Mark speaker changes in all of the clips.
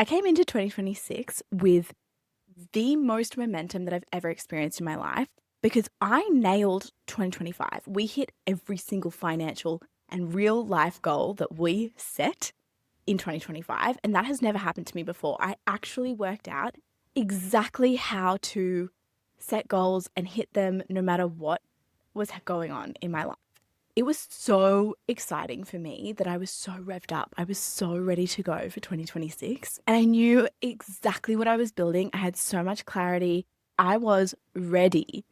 Speaker 1: I came into 2026 with the most momentum that I've ever experienced in my life because I nailed 2025. We hit every single financial and real life goal that we set in 2025, and that has never happened to me before. I actually worked out exactly how to set goals and hit them no matter what was going on in my life. It was so exciting for me that I was so revved up. I was so ready to go for 2026. And I knew exactly what I was building. I had so much clarity. I was ready.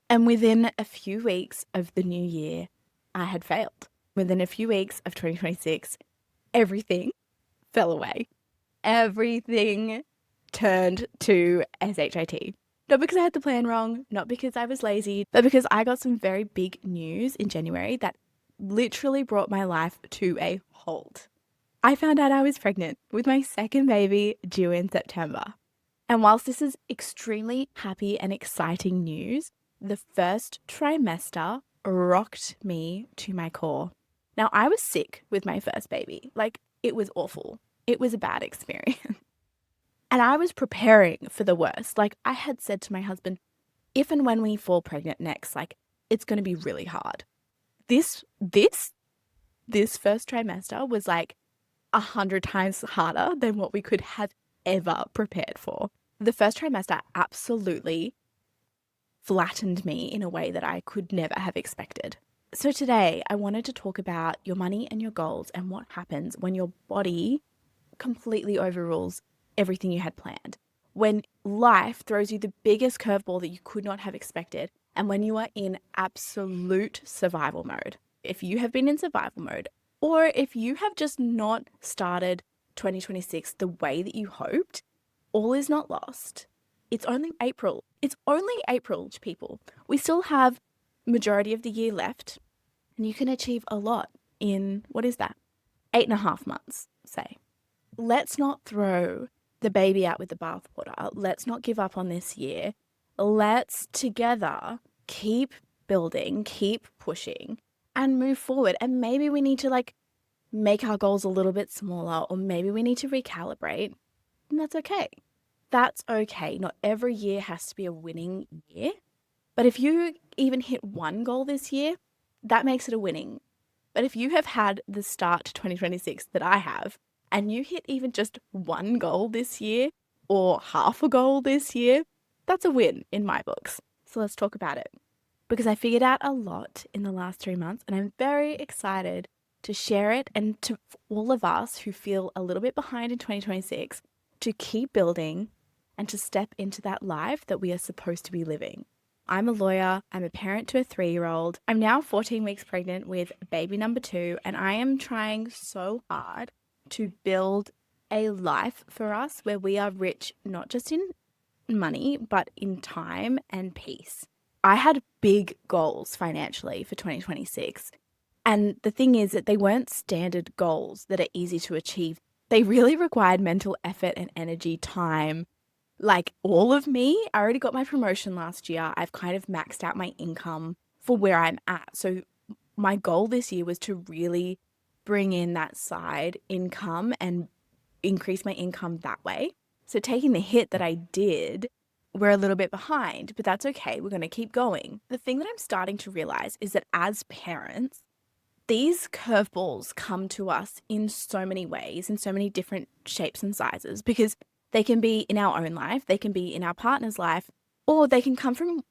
Speaker 1: And within a few weeks of the new year, I had failed. Within a few weeks of 2026, everything fell away. Everything turned to SHIT. Not because I had the plan wrong, not because I was lazy, but because I got some very big news in January that literally brought my life to a halt. I found out I was pregnant with my second baby due in September. And whilst this is extremely happy and exciting news, the first trimester rocked me to my core. Now, I was sick with my first baby. Like, it was awful. It was a bad experience. And I was preparing for the worst. Like, I had said to my husband, if and when we fall pregnant next, like, it's going to be really hard. This first trimester was like 100 times harder than what we could have ever prepared for. The first trimester absolutely flattened me in a way that I could never have expected. So today I wanted to talk about your money and your goals and what happens when your body completely overrules everything you had planned. When life throws you the biggest curveball that you could not have expected, and when you are in absolute survival mode. If you have been in survival mode, or if you have just not started 2026 the way that you hoped, all is not lost. It's only April. It's only April, people. We still have majority of the year left, and you can achieve a lot in, what is that? 8.5 months, say. Let's not throw the baby out with the bathwater. Let's not give up on this year. Let's together keep building, keep pushing, and move forward. And maybe we need to make our goals a little bit smaller, or maybe we need to recalibrate. And that's okay. That's okay. Not every year has to be a winning year. But if you even hit one goal this year, that makes it a winning. But if you have had the start to 2026 that I have, and you hit even just one goal this year or half a goal this year, that's a win in my books. So let's talk about it. Because I figured out a lot in the last 3 months, and I'm very excited to share it, and to all of us who feel a little bit behind in 2026 to keep building and to step into that life that we are supposed to be living. I'm a lawyer. I'm a parent to a 3-year-old. I'm now 14 weeks pregnant with baby number 2, and I am trying so hard to build a life for us where we are rich, not just in money, but in time and peace. I had big goals financially for 2026. And the thing is that they weren't standard goals that are easy to achieve. They really required mental effort and energy, time. Like all of me, I already got my promotion last year. I've kind of maxed out my income for where I'm at. So my goal this year was to really bring in that side income and increase my income that way. So taking the hit that I did, we're a little bit behind, but that's okay. We're going to keep going. The thing that I'm starting to realize is that as parents, these curveballs come to us in so many ways, in so many different shapes and sizes, because they can be in our own life, they can be in our partner's life, or they can come from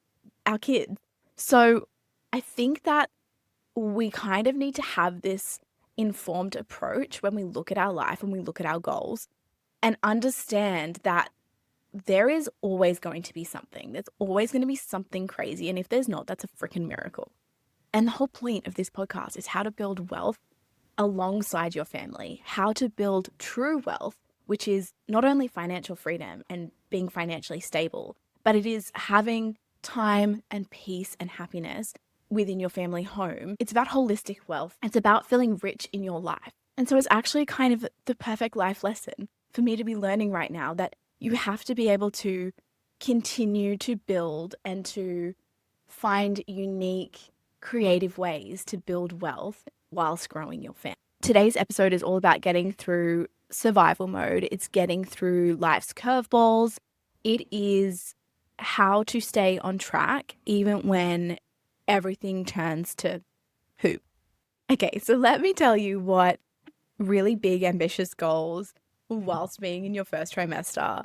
Speaker 1: our kids. So I think that we kind of need to have this informed approach when we look at our life, when we look at our goals, and understand that there is always going to be something. There's always going to be something crazy. And if there's not, that's a freaking miracle. And the whole point of this podcast is how to build wealth alongside your family, how to build true wealth, which is not only financial freedom and being financially stable, but it is having time and peace and happiness within your family home. It's about holistic wealth. It's about feeling rich in your life. And so it's actually kind of the perfect life lesson for me to be learning right now, that you have to be able to continue to build and to find unique, creative ways to build wealth whilst growing your family. Today's episode is all about getting through survival mode. It's getting through life's curveballs. It is how to stay on track even when everything turns to poop. Okay, so let me tell you what really big, ambitious goals whilst being in your first trimester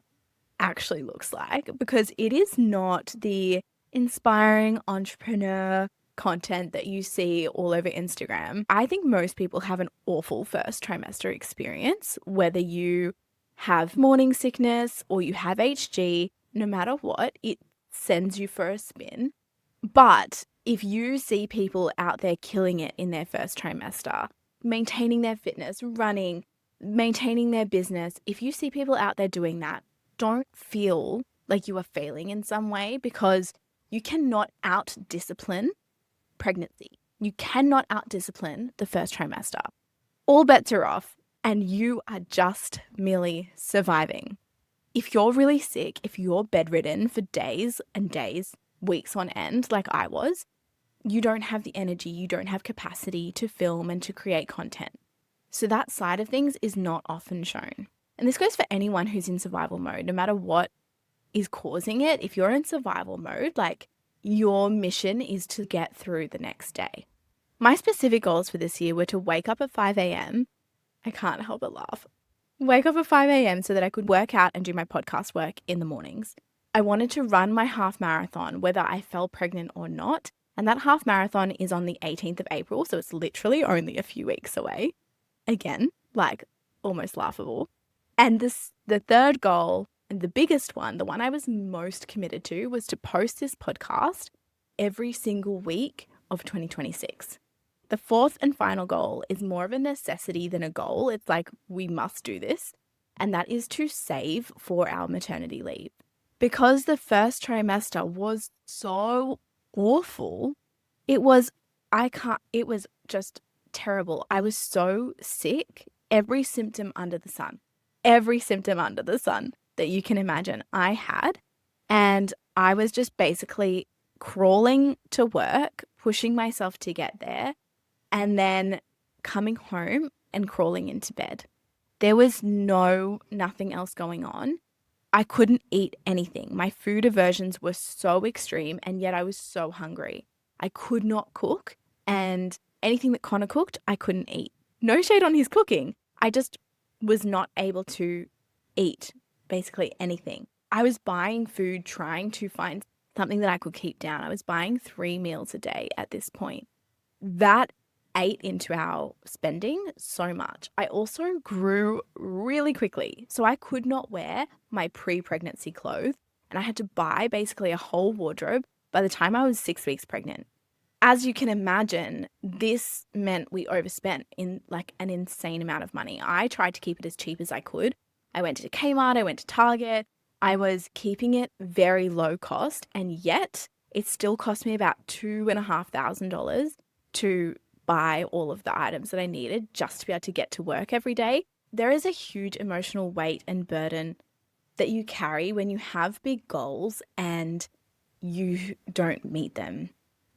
Speaker 1: actually looks like, because it is not the inspiring entrepreneur content that you see all over Instagram. I think most people have an awful first trimester experience, whether you have morning sickness or you have HG, no matter what, it sends you for a spin. But if you see people out there killing it in their first trimester, maintaining their fitness, running, maintaining their business, if you see people out there doing that, don't feel like you are failing in some way, because you cannot out discipline pregnancy. You cannot out discipline the first trimester. All bets are off, and you are just merely surviving. If you're really sick, if you're bedridden for days and days, weeks on end, like I was, you don't have the energy, you don't have capacity to film and to create content. So that side of things is not often shown. And this goes for anyone who's in survival mode, no matter what is causing it. If you're in survival mode, like, your mission is to get through the next day. My specific goals for this year were to wake up at 5 a.m. I can't help but laugh. Wake up at 5 a.m. so that I could work out and do my podcast work in the mornings. I wanted to run my half marathon, whether I fell pregnant or not. And that half marathon is on the 18th of April. So it's literally only a few weeks away. Again, like, almost laughable. And the third goal, and the biggest one, the one I was most committed to, was to post this podcast every single week of 2026. The fourth and final goal is more of a necessity than a goal. It's like, we must do this. And that is to save for our maternity leave. Because the first trimester was so awful, it was just terrible. I was so sick. Every symptom under the sun that you can imagine I had. And I was just basically crawling to work, pushing myself to get there, and then coming home and crawling into bed. There was nothing else going on. I couldn't eat anything. My food aversions were so extreme, and yet I was so hungry. I could not cook, and anything that Connor cooked, I couldn't eat. No shade on his cooking. I just was not able to eat basically anything. I was buying food, trying to find something that I could keep down. I was buying 3 meals a day at this point. That ate into our spending so much. I also grew really quickly, so I could not wear my pre-pregnancy clothes, and I had to buy basically a whole wardrobe by the time I was 6 weeks pregnant. As you can imagine, this meant we overspent in like an insane amount of money. I tried to keep it as cheap as I could. I went to Kmart, I went to Target. I was keeping it very low cost, and yet it still cost me about $2,500 to buy all of the items that I needed just to be able to get to work every day. There is a huge emotional weight and burden that you carry when you have big goals and you don't meet them.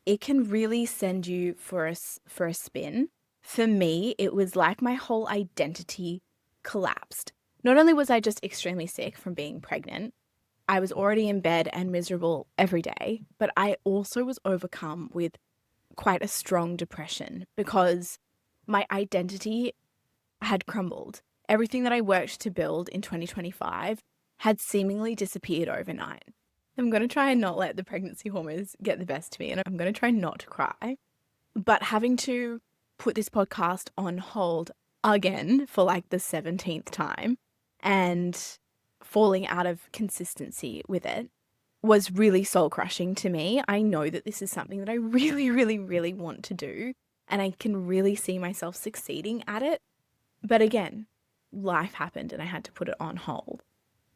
Speaker 1: It can really send you for a spin. For me, it was like my whole identity collapsed. Not only was I just extremely sick from being pregnant, I was already in bed and miserable every day, but I also was overcome with quite a strong depression because my identity had crumbled. Everything that I worked to build in 2025 had seemingly disappeared overnight. I'm going to try and not let the pregnancy hormones get the best of me, and I'm going to try not to cry. But having to put this podcast on hold again for like the 17th time and falling out of consistency with it was really soul crushing to me. I know that this is something that I really, really, really want to do, and I can really see myself succeeding at it. But again, life happened and I had to put it on hold.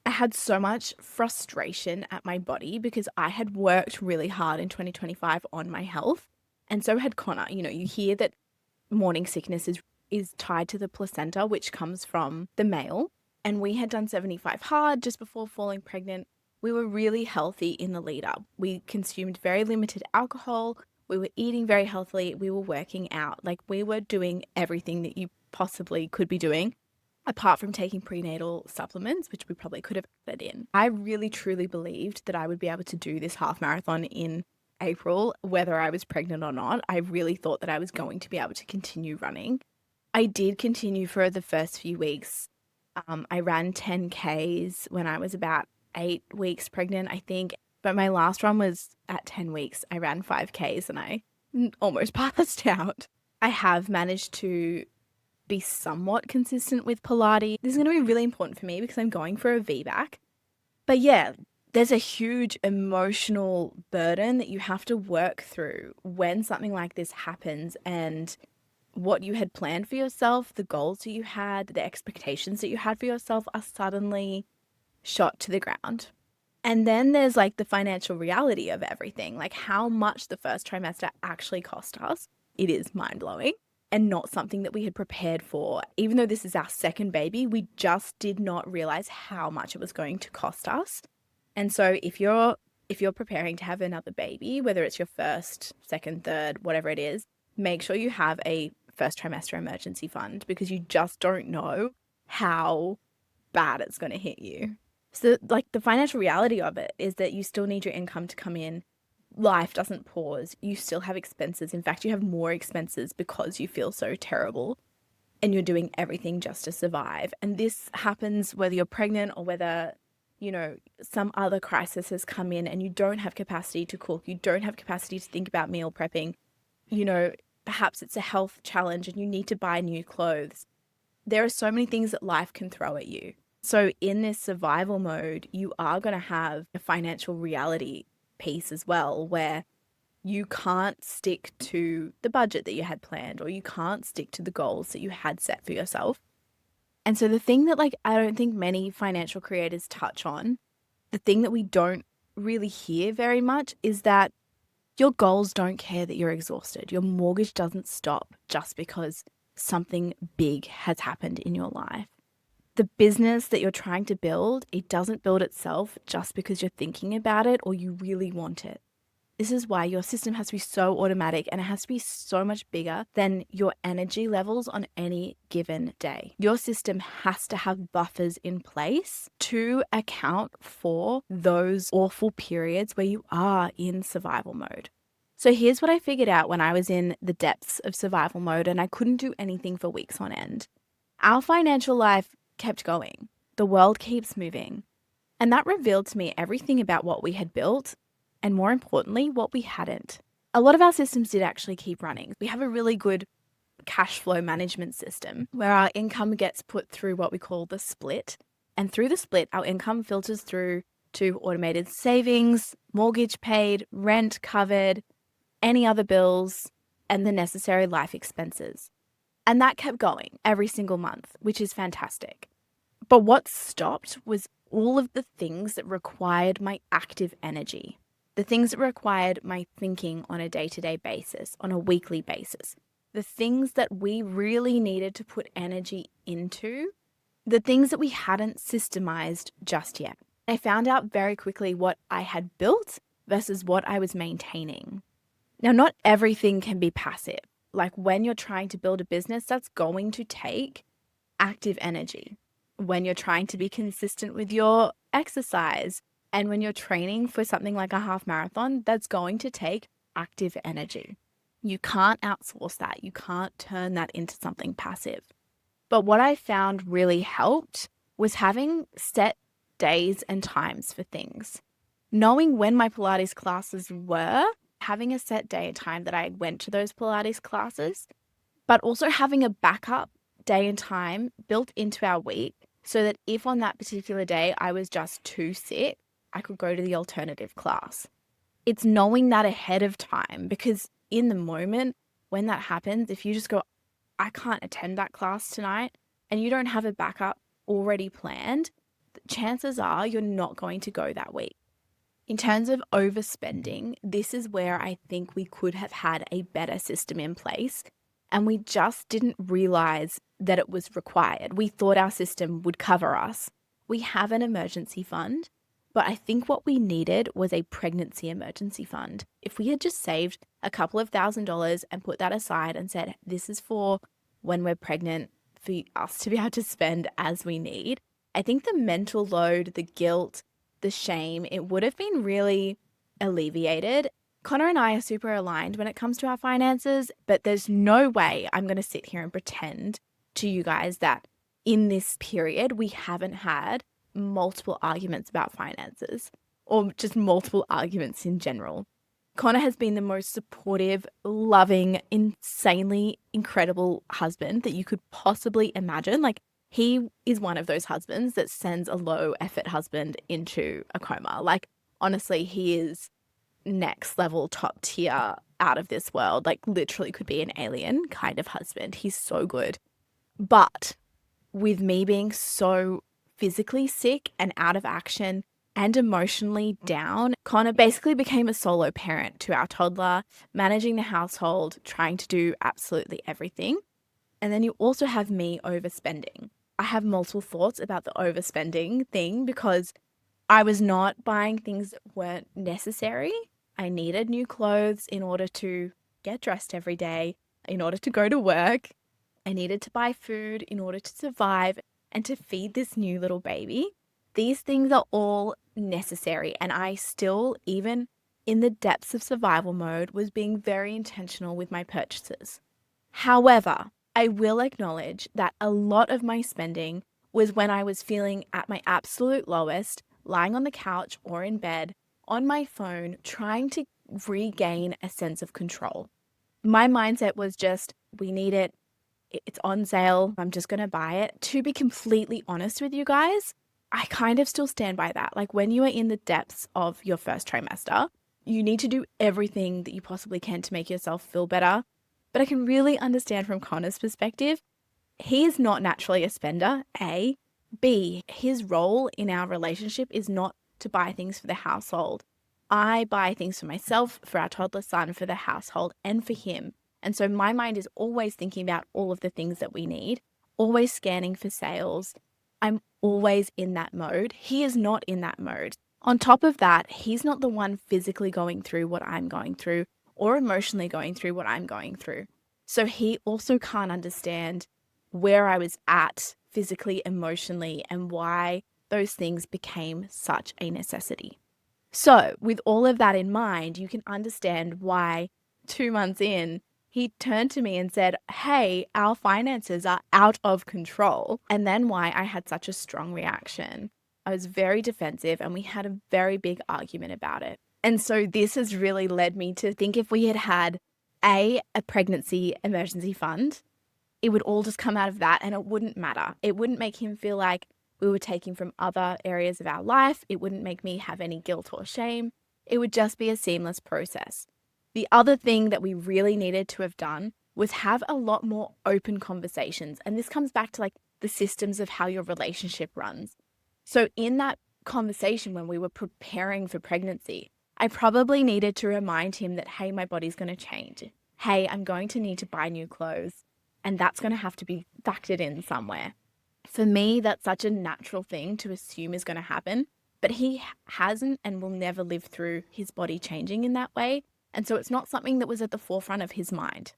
Speaker 1: I had so much frustration at my body because I had worked really hard in 2025 on my health, and so had Connor. You know, you hear that morning sickness is tied to the placenta, which comes from the male, and we had done 75 hard just before falling pregnant. We were really healthy in the lead up. We consumed very limited alcohol. We were eating very healthily. We were working out. Like, we were doing everything that you possibly could be doing. apart from taking prenatal supplements, which we probably could have added in. I really truly believed that I would be able to do this half marathon in April, whether I was pregnant or not. I really thought that I was going to be able to continue running. I did continue for the first few weeks. I ran 10Ks when I was about 8 weeks pregnant, I think. But my last run was at 10 weeks. I ran 5Ks and I almost passed out. I have managed to be somewhat consistent with Pilates. This is going to be really important for me because I'm going for a VBAC. But yeah, there's a huge emotional burden that you have to work through when something like this happens, and what you had planned for yourself, the goals that you had, the expectations that you had for yourself are suddenly shot to the ground. And then there's like the financial reality of everything, like how much the first trimester actually cost us. It is mind blowing and not something that we had prepared for. Even though this is our second baby, we just did not realize how much it was going to cost us. And so if you're preparing to have another baby, whether it's your first, second, third, whatever it is, make sure you have a first trimester emergency fund, because you just don't know how bad it's going to hit you. So like the financial reality of it is that you still need your income to come in. Life doesn't pause. You still have expenses. In fact, you have more expenses because you feel so terrible and you're doing everything just to survive. And this happens whether you're pregnant or whether, some other crisis has come in and you don't have capacity to cook. You don't have capacity to think about meal prepping. Perhaps it's a health challenge and you need to buy new clothes. There are so many things that life can throw at you. So in this survival mode, you are going to have a financial reality piece as well, where you can't stick to the budget that you had planned, or you can't stick to the goals that you had set for yourself. And so the thing that I don't think many financial creators touch on, the thing that we don't really hear very much, is that your goals don't care that you're exhausted. Your mortgage doesn't stop just because something big has happened in your life. The business that you're trying to build, it doesn't build itself just because you're thinking about it or you really want it. This is why your system has to be so automatic, and it has to be so much bigger than your energy levels on any given day. Your system has to have buffers in place to account for those awful periods where you are in survival mode. So here's what I figured out when I was in the depths of survival mode and I couldn't do anything for weeks on end. Our financial life kept going. The world keeps moving. And that revealed to me everything about what we had built, and more importantly, what we hadn't. A lot of our systems did actually keep running. We have a really good cash flow management system where our income gets put through what we call the split. And through the split, our income filters through to automated savings, mortgage paid, rent covered, any other bills, and the necessary life expenses. And that kept going every single month, which is fantastic. But what stopped was all of the things that required my active energy, the things that required my thinking on a day-to-day basis, on a weekly basis, the things that we really needed to put energy into, the things that we hadn't systemized just yet. I found out very quickly what I had built versus what I was maintaining. Now, not everything can be passive. Like when you're trying to build a business, that's going to take active energy. When you're trying to be consistent with your exercise, and when you're training for something like a half marathon, that's going to take active energy. You can't outsource that. You can't turn that into something passive. But what I found really helped was having set days and times for things. Knowing when my Pilates classes were, having a set day and time that I went to those Pilates classes, but also having a backup day and time built into our week so that if on that particular day I was just too sick, I could go to the alternative class. It's knowing that ahead of time, because in the moment when that happens, if you just go, I can't attend that class tonight, and you don't have a backup already planned, chances are you're not going to go that week. In terms of overspending, this is where I think we could have had a better system in place, and we just didn't realize that it was required. We thought our system would cover us. We have an emergency fund, but I think what we needed was a pregnancy emergency fund. If we had just saved a couple of $1,000s and put that aside and said, this is for when we're pregnant, for us to be able to spend as we need, I think the mental load, the guilt, the shame, it would have been really alleviated. Connor and I are super aligned when it comes to our finances, but there's no way I'm going to sit here and pretend to you guys that in this period we haven't had multiple arguments about finances or just multiple arguments in general. Connor has been the most supportive, loving, insanely incredible husband that you could possibly imagine. Like, he is one of those husbands that sends a low effort husband into a coma. Like, honestly, he is next level, top tier, out of this world. Like, literally could be an alien kind of husband. He's so good. But with me being so physically sick and out of action and emotionally down, Connor basically became a solo parent to our toddler, managing the household, trying to do absolutely everything. And then you also have me overspending. I have multiple thoughts about the overspending thing because I was not buying things that weren't necessary. I needed new clothes in order to get dressed every day, in order to go to work. I needed to buy food in order to survive and to feed this new little baby. These things are all necessary, and I still, even in the depths of survival mode, was being very intentional with my purchases. However, I will acknowledge that a lot of my spending was when I was feeling at my absolute lowest, lying on the couch or in bed, on my phone, trying to regain a sense of control. My mindset was just, we need it. It's on sale. I'm just going to buy it. To be completely honest with you guys, I kind of still stand by that. Like, when you are in the depths of your first trimester, you need to do everything that you possibly can to make yourself feel better. But I can really understand from Connor's perspective, he is not naturally a spender, A. B, his role in our relationship is not to buy things for the household. I buy things for myself, for our toddler son, for the household, and for him. And so my mind is always thinking about all of the things that we need, always scanning for sales. I'm always in that mode. He is not in that mode. On top of that, he's not the one physically going through what I'm going through or emotionally going through what I'm going through. So he also can't understand where I was at physically, emotionally, and why those things became such a necessity. So with all of that in mind, you can understand why 2 months in, he turned to me and said, hey, our finances are out of control. And then why I had such a strong reaction. I was very defensive and we had a very big argument about it. And so this has really led me to think if we had had a pregnancy emergency fund, it would all just come out of that and it wouldn't matter. It wouldn't make him feel like we were taking from other areas of our life. It wouldn't make me have any guilt or shame. It would just be a seamless process. The other thing that we really needed to have done was have a lot more open conversations. And this comes back to like the systems of how your relationship runs. So in that conversation when we were preparing for pregnancy, I probably needed to remind him that, hey, my body's going to change. Hey, I'm going to need to buy new clothes. And that's going to have to be factored in somewhere. For me, that's such a natural thing to assume is going to happen. But he hasn't and will never live through his body changing in that way. And so it's not something that was at the forefront of his mind.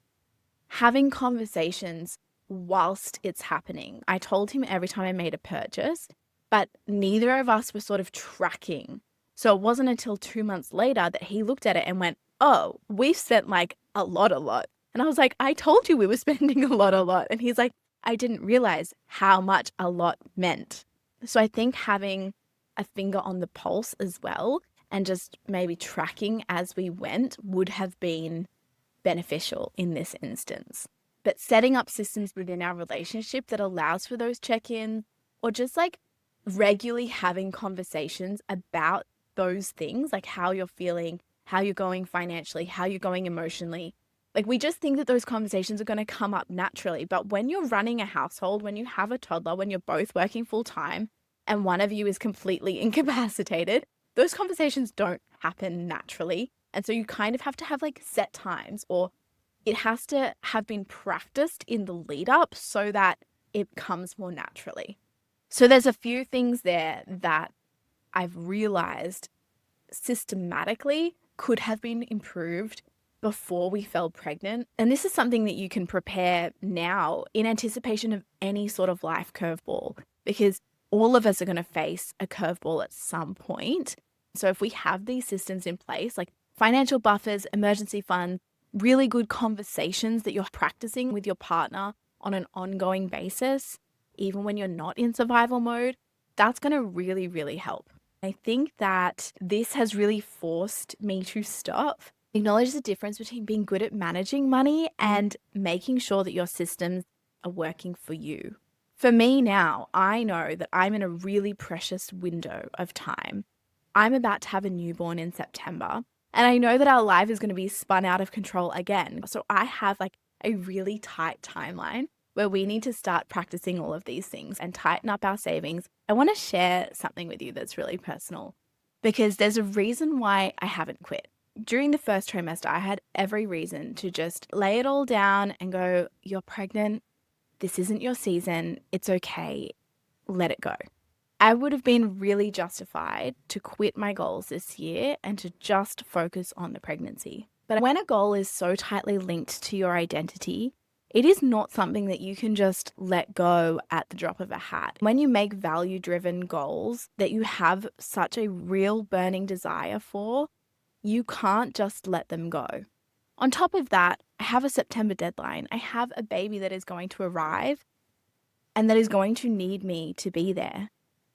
Speaker 1: Having conversations whilst it's happening. I told him every time I made a purchase, but neither of us were sort of tracking. So it wasn't until 2 months later that he looked at it and went, oh, we've spent like a lot. And I was like, I told you we were spending a lot. And he's like, I didn't realize how much a lot meant. So I think having a finger on the pulse as well and just maybe tracking as we went would have been beneficial in this instance. But setting up systems within our relationship that allows for those check-ins or just like regularly having conversations about those things, like how you're feeling, how you're going financially, how you're going emotionally. Like, we just think that those conversations are going to come up naturally. But when you're running a household, when you have a toddler, when you're both working full time and one of you is completely incapacitated, those conversations don't happen naturally. And so you kind of have to have like set times, or it has to have been practiced in the lead up so that it comes more naturally. So there's a few things there that I've realized systematically could have been improved before we fell pregnant. And this is something that you can prepare now in anticipation of any sort of life curveball, because all of us are going to face a curveball at some point. So if we have these systems in place, like financial buffers, emergency funds, really good conversations that you're practicing with your partner on an ongoing basis, even when you're not in survival mode, that's going to really, really help. I think that this has really forced me to stop, acknowledge the difference between being good at managing money and making sure that your systems are working for you. For me now, I know that I'm in a really precious window of time. I'm about to have a newborn in September, and I know that our life is going to be spun out of control again. So I have like a really tight timeline where we need to start practicing all of these things and tighten up our savings. I want to share something with you that's really personal, because there's a reason why I haven't quit. During the first trimester, I had every reason to just lay it all down and go, you're pregnant. This isn't your season. It's okay. Let it go. I would have been really justified to quit my goals this year and to just focus on the pregnancy. But when a goal is so tightly linked to your identity, it is not something that you can just let go at the drop of a hat. When you make value-driven goals that you have such a real burning desire for, you can't just let them go. On top of that, I have a September deadline. I have a baby that is going to arrive and that is going to need me to be there.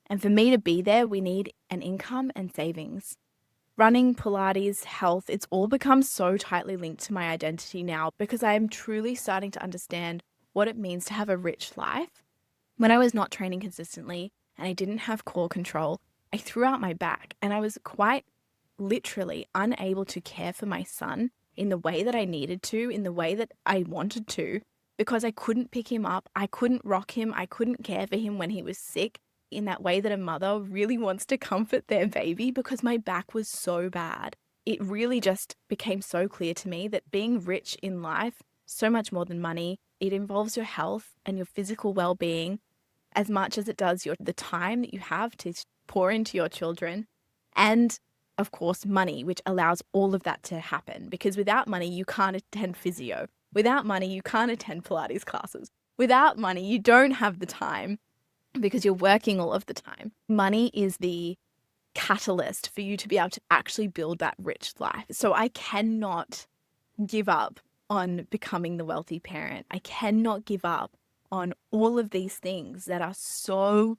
Speaker 1: And for me to be there, we need an income and savings. Running, Pilates, health, it's all become so tightly linked to my identity now because I am truly starting to understand what it means to have a rich life. When I was not training consistently and I didn't have core control, I threw out my back and I was quite literally unable to care for my son in the way that I needed to, in the way that I wanted to, because I couldn't pick him up, I couldn't rock him, I couldn't care for him when he was sick in that way that a mother really wants to comfort their baby, because my back was so bad. It really just became so clear to me that being rich in life, so much more than money, it involves your health and your physical well-being as much as it does the time that you have to pour into your children, and of course money, which allows all of that to happen, because without money you can't attend physio. Without money you can't attend Pilates classes. Without money you don't have the time because you're working all of the time. Money is the catalyst for you to be able to actually build that rich life. So I cannot give up on becoming the wealthy parent. I cannot give up on all of these things that are so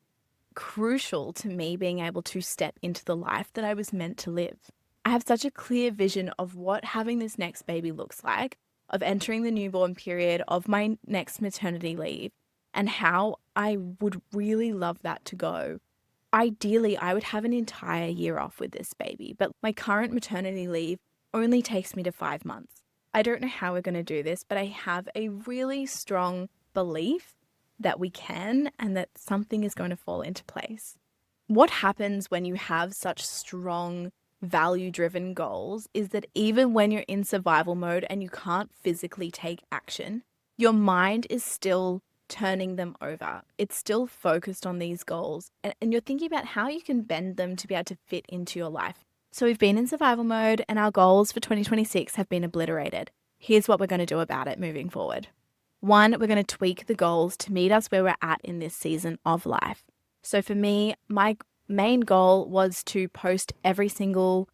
Speaker 1: crucial to me being able to step into the life that I was meant to live. I have such a clear vision of what having this next baby looks like, of entering the newborn period, of my next maternity leave, and how I would really love that to go. Ideally, I would have an entire year off with this baby, but my current maternity leave only takes me to 5 months. I don't know how we're going to do this, but I have a really strong belief that we can and that something is going to fall into place. What happens when you have such strong value-driven goals is that even when you're in survival mode and you can't physically take action, your mind is still turning them over. It's still focused on these goals, and you're thinking about how you can bend them to be able to fit into your life. So we've been in survival mode and our goals for 2026 have been obliterated. Here's what we're going to do about it moving forward. 1, we're going to tweak the goals to meet us where we're at in this season of life. So for me, my main goal was to post every single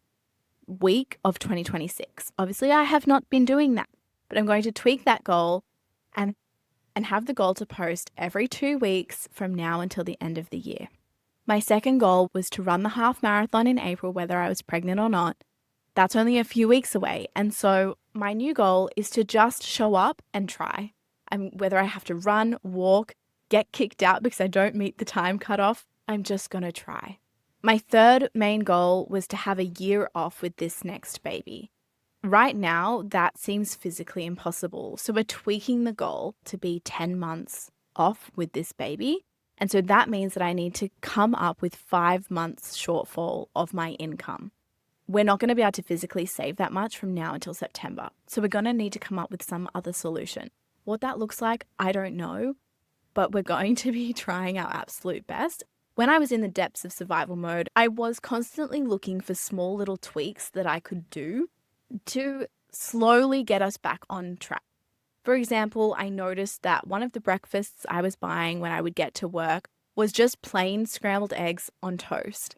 Speaker 1: week of 2026. Obviously, I have not been doing that, but I'm going to tweak that goal and have the goal to post every 2 weeks from now until the end of the year. My second goal was to run the half marathon in April, whether I was pregnant or not. That's only a few weeks away. And so my new goal is to just show up and try. Whether I have to run, walk, get kicked out because I don't meet the time cutoff, I'm just going to try. My third main goal was to have a year off with this next baby. Right now, that seems physically impossible. So we're tweaking the goal to be 10 months off with this baby. And so that means that I need to come up with 5 months shortfall of my income. We're not going to be able to physically save that much from now until September. So we're going to need to come up with some other solution. What that looks like, I don't know, but we're going to be trying our absolute best. When I was in the depths of survival mode, I was constantly looking for small little tweaks that I could do to slowly get us back on track. For example, I noticed that one of the breakfasts I was buying when I would get to work was just plain scrambled eggs on toast.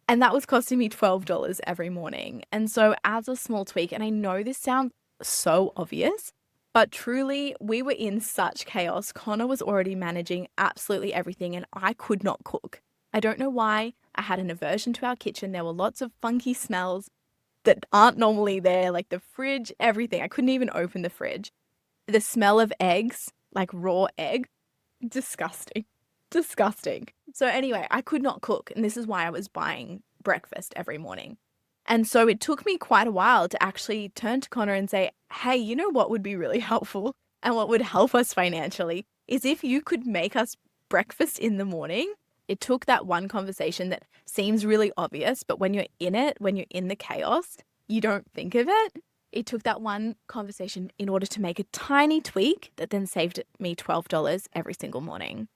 Speaker 1: And that was costing me $12 every morning. And so, as a small tweak, and I know this sounds so obvious, but truly, we were in such chaos. Connor was already managing absolutely everything, and I could not cook. I don't know why. I had an aversion to our kitchen. There were lots of funky smells that aren't normally there, like the fridge, everything. I couldn't even open the fridge. The smell of eggs, like raw egg, disgusting. Disgusting. So, anyway, I could not cook, and this is why I was buying breakfast every morning. And so it took me quite a while to actually turn to Connor and say, hey, you know what would be really helpful and what would help us financially is if you could make us breakfast in the morning. It took that one conversation that seems really obvious, but when you're in it, when you're in the chaos, you don't think of it. It took that one conversation in order to make a tiny tweak that then saved me $12 every single morning.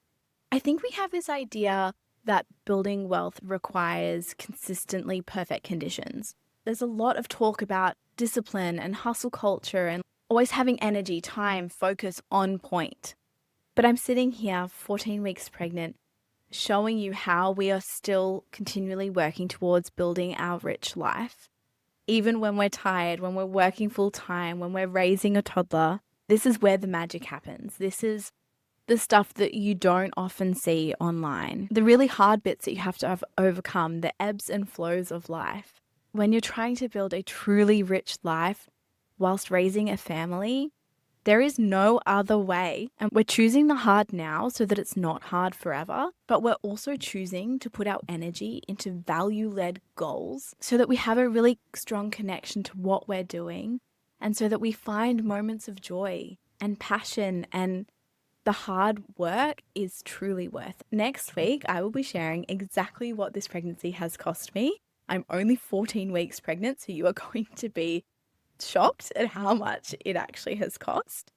Speaker 1: I think we have this idea that building wealth requires consistently perfect conditions. There's a lot of talk about discipline and hustle culture and always having energy, time, focus on point. But I'm sitting here 14 weeks pregnant, showing you how we are still continually working towards building our rich life. Even when we're tired, when we're working full time, when we're raising a toddler, this is where the magic happens. This is the stuff that you don't often see online. The really hard bits that you have to overcome, the ebbs and flows of life. When you're trying to build a truly rich life whilst raising a family, there is no other way. And we're choosing the hard now so that it's not hard forever, but we're also choosing to put our energy into value-led goals so that we have a really strong connection to what we're doing and so that we find moments of joy and passion, and the hard work is truly worth. Next week, I will be sharing exactly what this pregnancy has cost me. I'm only 14 weeks pregnant, so you are going to be shocked at how much it actually has cost.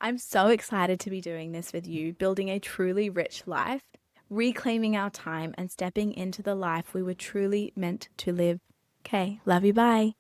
Speaker 1: I'm so excited to be doing this with you, building a truly rich life, reclaiming our time, and stepping into the life we were truly meant to live. Okay, love you, bye.